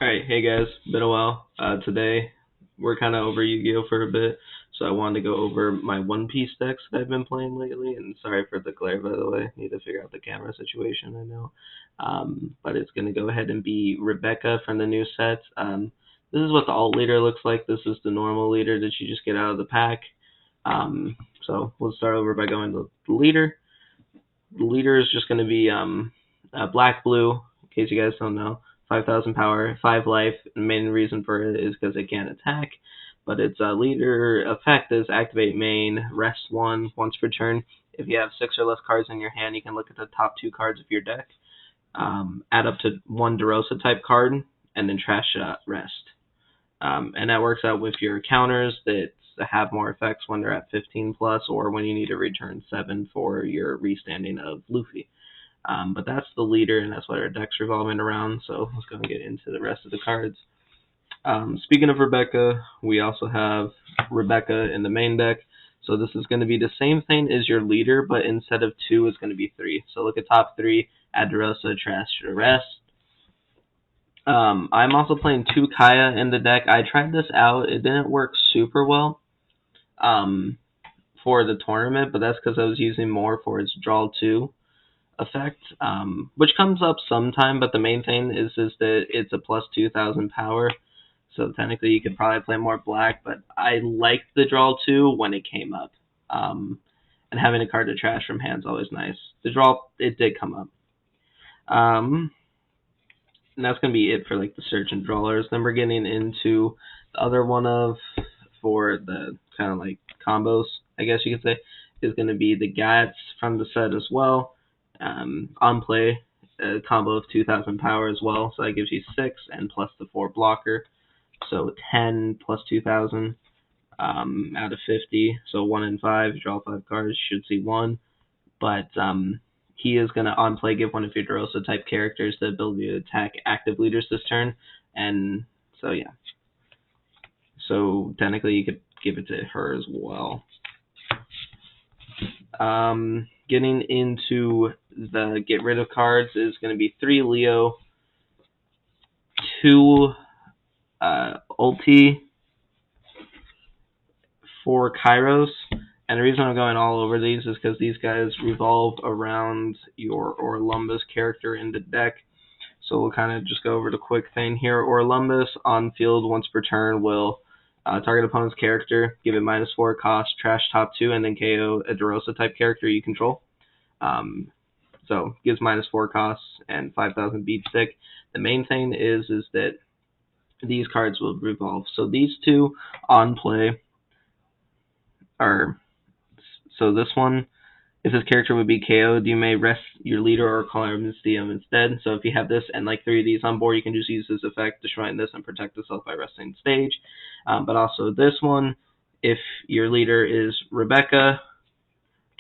Alright, hey guys, been a while. Today we're kind of over Yu-Gi-Oh for a bit, so I wanted to go over my One Piece decks that I've been playing lately. And sorry for the glare, by the way. Need to figure out the camera situation. I know, but it's gonna go ahead and be Rebecca from the new set. This is what the alt leader looks like. This is the normal leader that you just get out of the pack. So we'll start over by going to the leader. The leader is just gonna be black blue. In case you guys don't know. 5,000 power, 5 life. The main reason for it is because it can't attack. But its leader effect is activate main, rest 1 once per turn. If you have 6 or less cards in your hand, you can look at the top 2 cards of your deck. Add up to 1 DeRosa type card, and then trash rest. And that works out with your counters that have more effects when they're at 15 plus, or when you need to return 7 for your restanding of Luffy. But that's the leader, and that's what our deck's revolving around. So let's go and get into the rest of the cards. Speaking of Rebecca, we also have Rebecca in the main deck. So this is going to be the same thing as your leader, but instead of 2, it's going to be 3. So look at top 3, add DeRosa, trash the rest. I'm also playing 2 Kaya in the deck. I tried this out. It didn't work super well for the tournament, but that's because I was using more for its draw 2 effect, which comes up sometime, but the main thing is that it's a plus 2,000 power, so technically you could probably play more black, but I liked the draw 2 when it came up, and having a card to trash from hand is always nice. The draw, it did come up. And that's going to be it for like the search and drawers. Then we're getting into the other one of, for the kind of like combos, I guess you could say, is going to be the Gats from the set as well. On play, a combo of 2,000 power as well, so that gives you 6 and plus the 4 blocker, so 10 plus 2,000 out of 50, so 1 in 5, you draw 5 cards, you should see 1, but he is going to on play give one of your DeRosa type characters the ability to attack active leaders this turn, and so yeah, so technically you could give it to her as well. Getting into the get rid of cards is going to be 3 Leo, 2 Ulti, 4 Kairos. And the reason I'm going all over these is because these guys revolve around your Orlumbus character in the deck. So we'll kind of just go over the quick thing here. Orlumbus on field once per turn will target opponent's character, give it -4 cost, trash top 2, and then KO a DeRosa type character you control. So gives -4 costs and 5,000 beat stick. The main thing is that these cards will revolve. So these 2 on play are, so this one, if this character would be KO'd, you may rest your leader or call him instead. So if you have this and like 3 of these on board, you can just use this effect, destroying this, and protect yourself by resting stage. But also this one, if your leader is Rebecca,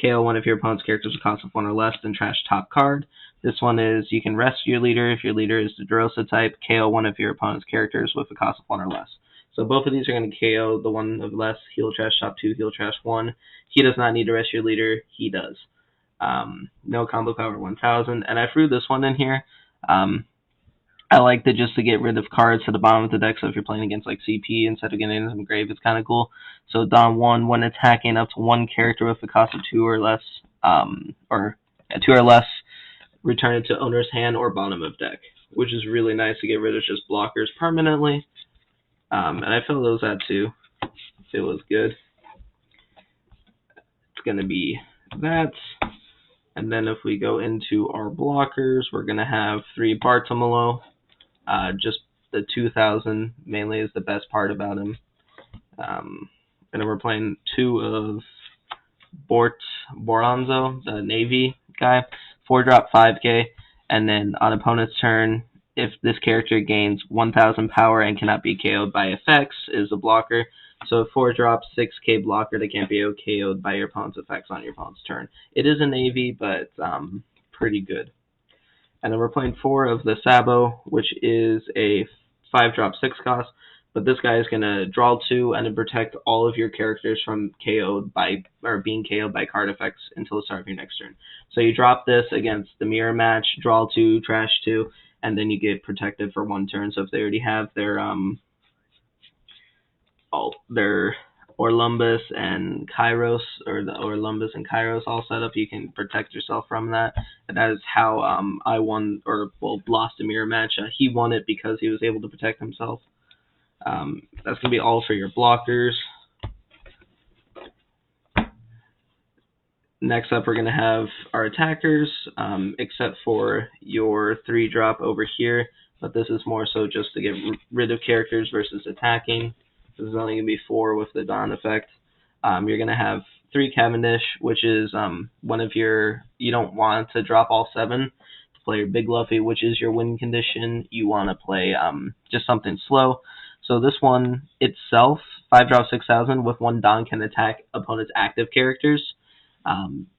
KO one of your opponent's characters with a cost of 1 or less, then trash top card. This one is you can rest your leader if your leader is the DeRosa type, KO one of your opponent's characters with a cost of 1 or less. So both of these are going to KO the one of less, heal trash top 2, heal trash 1. He does not need to rest your leader, he does. No combo power 1,000, and I threw this one in here. I liked it just to get rid of cards to the bottom of the deck, so if you're playing against like CP instead of getting into the grave, it's kind of cool. So Don 1, when attacking up to 1 character with a cost of 2 or less, 2 or less, return it to owner's hand or bottom of deck, which is really nice to get rid of just blockers permanently. And I filled those out too. It was good. It's going to be that. And then if we go into our blockers, we're going to have 3 Bartomolo. Just the 2,000 mainly is the best part about him. And then we're playing 2 of Boronzo, the Navy guy. 4-drop 5k. And then on opponent's turn, if this character gains 1,000 power and cannot be KO'd by effects, is a blocker. So a 4-drop 6k blocker that can't be KO'd by your opponent's effects on your opponent's turn. It is a Navy, but pretty good. And then we're playing 4 of the Sabo, which is a 5-drop 6 cost. But this guy is going to draw 2 and then protect all of your characters from KO'd by, or being KO'd by card effects until the start of your next turn. So you drop this against the mirror match, draw 2, trash 2, and then you get protected for 1 turn. So if they already have their Orlumbus and Kairos, or the Orlumbus and Kairos all set up, you can protect yourself from that. And that is how I won, or lost a mirror match. He won it because he was able to protect himself. That's going to be all for your blockers. Next up, we're going to have our attackers, except for your 3-drop over here, but this is more so just to get rid of characters versus attacking. This is only going to be 4 with the Dawn effect. You're going to have 3 Cavendish, which is one of your, you don't want to drop all 7 to play your Big Luffy, which is your win condition. You want to play just something slow. So this one itself, 5-drop 6,000 with 1 Dawn can attack opponent's active characters.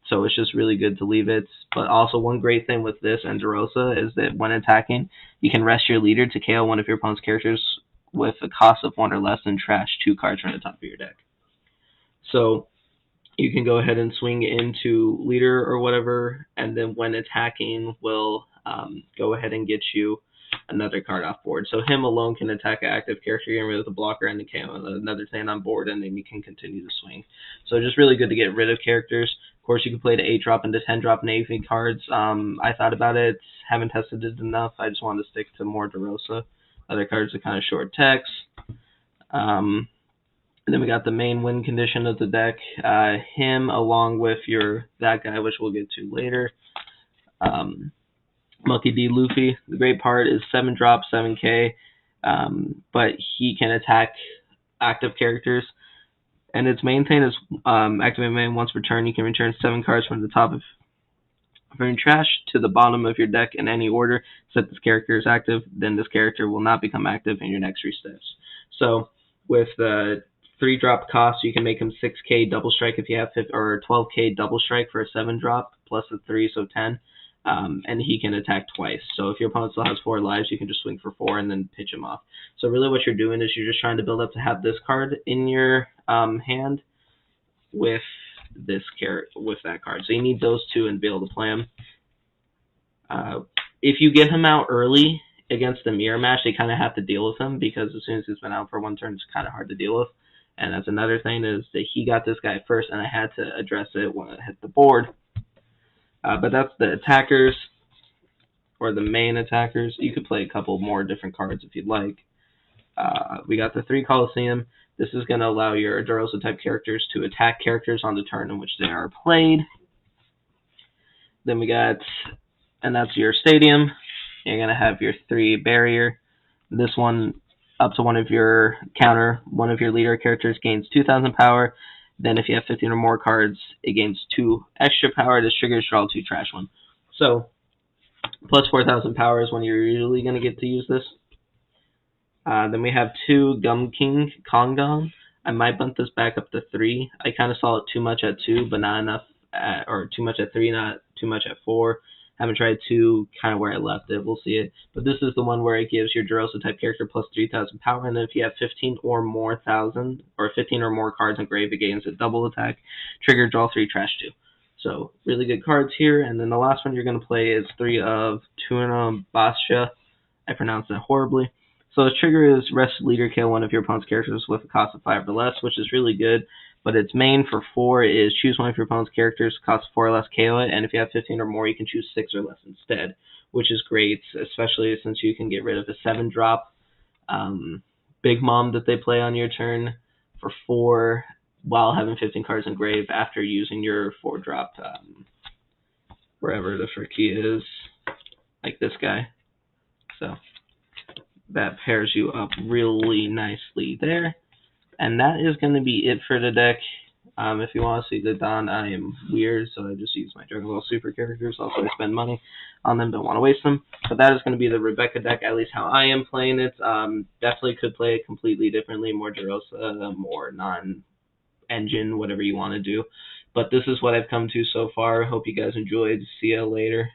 So it's just really good to leave it. But also one great thing with this and DeRosa is that when attacking, you can rest your leader to KO one of your opponent's characters with a cost of 1 or less and trash 2 cards from the top of your deck. So you can go ahead and swing into leader or whatever, and then when attacking will go ahead and get you another card off board. So him alone can attack an active character, getting rid of the blocker and the KO, another thing on board, and then you can continue to swing. So just really good to get rid of characters. Of course, you can play the 8-drop and the 10-drop Navy cards. I thought about it, haven't tested it enough. I just wanted to stick to more DeRosa. Other cards are kind of short text. Then we got the main win condition of the deck. Him along with that guy, which we'll get to later. Monkey D. Luffy. The great part is 7-drop, 7k, but he can attack active characters. And its main thing is activate main once per turn. You can return 7 cards from the top of your trash to the bottom of your deck in any order. Set this character is active, then this character will not become active in your next 3 steps. So with the 3-drop cost, you can make him 6k double strike if you have 5, or 12k double strike for a 7-drop plus a 3, so 10. And he can attack twice. So if your opponent still has 4 lives, you can just swing for 4 and then pitch him off. So really what you're doing is you're just trying to build up to have this card in your hand with that card. So you need those 2 and be able to play them. If you get him out early against the mirror match, they kind of have to deal with him, because as soon as he's been out for 1 turn, it's kind of hard to deal with. And that's another thing, is that he got this guy first, and I had to address it when I hit the board. But that's the attackers, or the main attackers. You could play a couple more different cards if you'd like. We got the 3 Coliseum. This is going to allow your DeRosa type characters to attack characters on the turn in which they are played. Then we got, and that's your stadium. You're going to have your 3 barrier. This one, up to one of your leader characters gains 2,000 power. Then if you have 15 or more cards, it gains 2 extra power. This triggers draw 2 trash 1. So plus 4,000 power is when you're usually going to get to use this. Then we have 2 Gum King Kongon. I might bump this back up to 3. I kind of saw it too much at 2, but not enough or too much at 3, not too much at 4. Haven't tried 2, kind of where I left it. We'll see it. But this is the one where it gives your DeRosa type character plus 3,000 power, and then if you have 15 or more cards engraved, it gains a double attack. Trigger, draw 3, trash 2. So really good cards here. And then the last one you're going to play is 3 of Tuna Basha. I pronounced that horribly. So the trigger is rest leader, kill one of your opponent's characters with a cost of 5 or less, which is really good. But its main for 4 is choose one of your opponent's characters, cost 4 or less, KO it, and if you have 15 or more, you can choose 6 or less instead, which is great, especially since you can get rid of the 7-drop Big Mom that they play on your turn for 4 while having 15 cards engraved after using your 4-drop wherever the frick he is, like this guy. So that pairs you up really nicely there. And that is going to be it for the deck. If you want to see the Dawn, I am weird, so I just use my Dragon Ball Super characters. Also, I spend money on them, don't want to waste them. But that is going to be the Rebeca deck, at least how I am playing it. Definitely could play it completely differently, more DeRosa, more non-engine, whatever you want to do. But this is what I've come to so far. Hope you guys enjoyed. See you later.